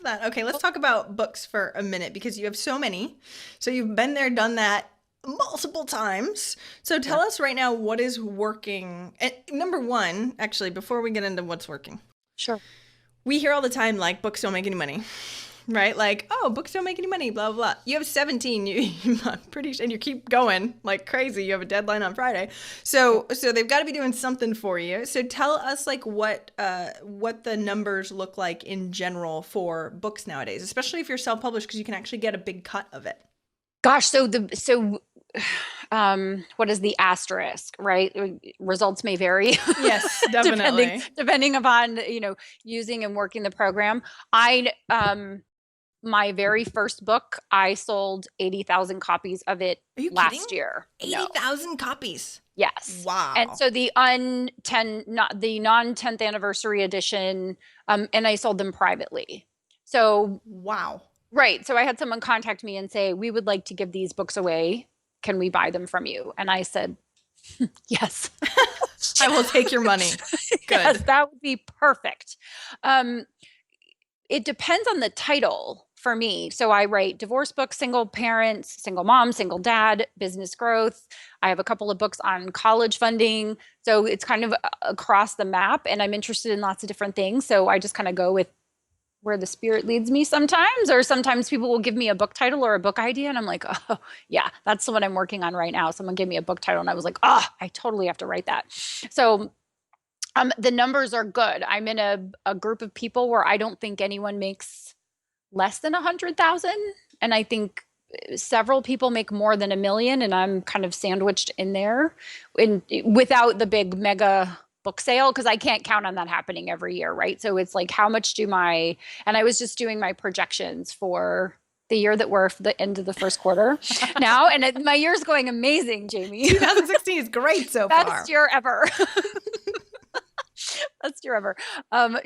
that. Okay, let's talk about books for a minute because you have so many. So you've been there, done that multiple times. So Yeah, tell us right now what is working. And number one, actually, before we get into what's working, sure. we hear all the time like books don't make any money. Right? Like, oh, books don't make any money, blah, blah, blah. You have 17, I'm pretty sure, and you keep going like crazy. You have a deadline on Friday. So they've got to be doing something for you. So tell us like what the numbers look like in general for books nowadays, especially if you're self-published, because you can actually get a big cut of it. Gosh, what is the asterisk, right? Results may vary Yes, depending definitely. depending upon, using and working the program. I My very first book, I sold 80,000 copies of it Are you kidding? last year. No. 80,000 copies. Yes. And Wow. so the non 10th anniversary edition, and I sold them privately. So, Wow. right. So I had someone contact me and say, "We would like to give these books away. Can we buy them from you?" And I said, "Yes." I will take your money. Yes, Good. that would be perfect. Um, it depends on the title for me. So I write divorce books, single parents, single mom, single dad, business growth. I have a couple of books on college funding. So it's kind of across the map, and I'm interested in lots of different things. So I just kind of go with where the spirit leads me sometimes, or sometimes people will give me a book title or a book idea, and I'm like, oh, yeah, that's the one I'm working on right now. Someone gave me a book title, and I was like, oh, I totally have to write that. So the numbers are good. I'm in a group of people where I don't think anyone makes less than 100,000. And I think several people make more than 1 million. And I'm kind of sandwiched in there without the big mega book sale, because I can't count on that happening every year. Right. So it's like, how much and I was just doing my projections for the year that we're the end of the first quarter now. And my year's going amazing, Jamie. 2016 is great so Best far. year ever. Best year ever.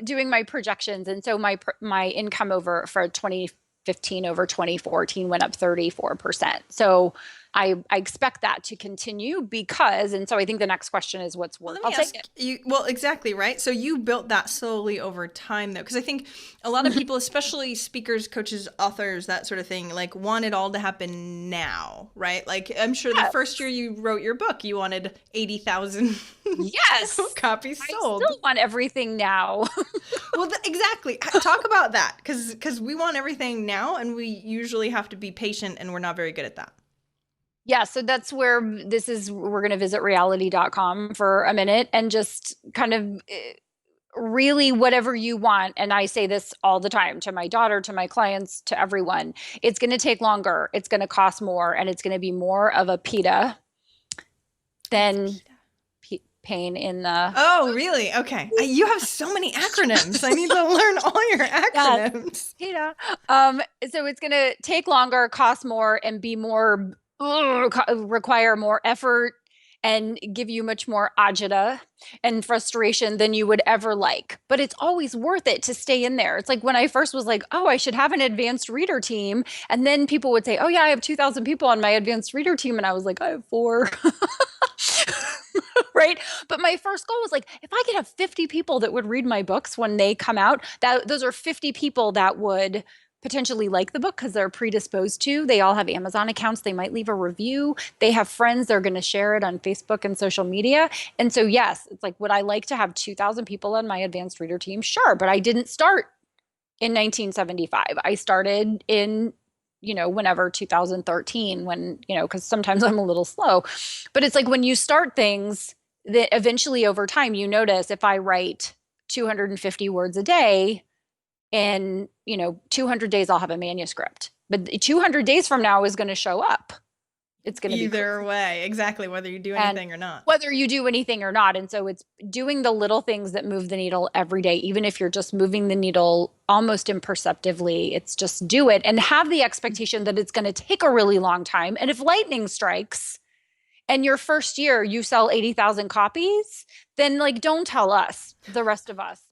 Doing my projections, and so my income over for 2015 over 2014 went up 34%. So I expect that to continue because, and so I think the next question is what's Well, work. let I'll me take ask it. you, well, exactly, right? So you built that slowly over time, though, because I think a lot of people, especially speakers, coaches, authors, that sort of thing, like want it all to happen now, right? Like I'm sure the first Yes. year you wrote your book, you wanted 80,000 Yes. copies I sold. still want everything now. Well, exactly. Talk about that, because we want everything now, and we usually have to be patient, and we're not very good at that. Yeah, so that's where we're going to visit reality.com for a minute and just kind of really whatever you want. And I say this all the time to my daughter, to my clients, to everyone. It's going to take longer, it's going to cost more, and it's going to be more of a PITA What's than PETA? pain in the Oh, really? Okay. You have so many acronyms. I need to learn all your yes, acronyms. PITA. So it's going to take longer, cost more, and be more require more effort and give you much more agita and frustration than you would ever like. But it's always worth it to stay in there. It's like when I first was like, oh, I should have an advanced reader team. And then people would say, oh, yeah, I have 2,000 people on my advanced reader team. And I was like, I have four. Right. But my first goal was like, if I could have 50 people that would read my books when they come out, that those are 50 people that would potentially like the book because they're predisposed to. They all have Amazon accounts. They might leave a review. They have friends. They're going to share it on Facebook and social media. And so, yes, it's like, would I like to have 2,000 people on my advanced reader team? Sure. But I didn't start in 1975. I started in whenever 2013 when, because sometimes I'm a little slow. But it's like when you start things that eventually over time, you notice if I write 250 words a day, in 200 days I'll have a manuscript, but 200 days from now is going to show up. It's going to be Either way, exactly, whether you do and anything or not. whether you do anything or not. And so it's doing the little things that move the needle every day, even if you're just moving the needle almost imperceptibly. It's just do it and have the expectation that it's going to take a really long time. And if lightning strikes and your first year you sell 80,000 copies, then like don't tell us, the rest of us.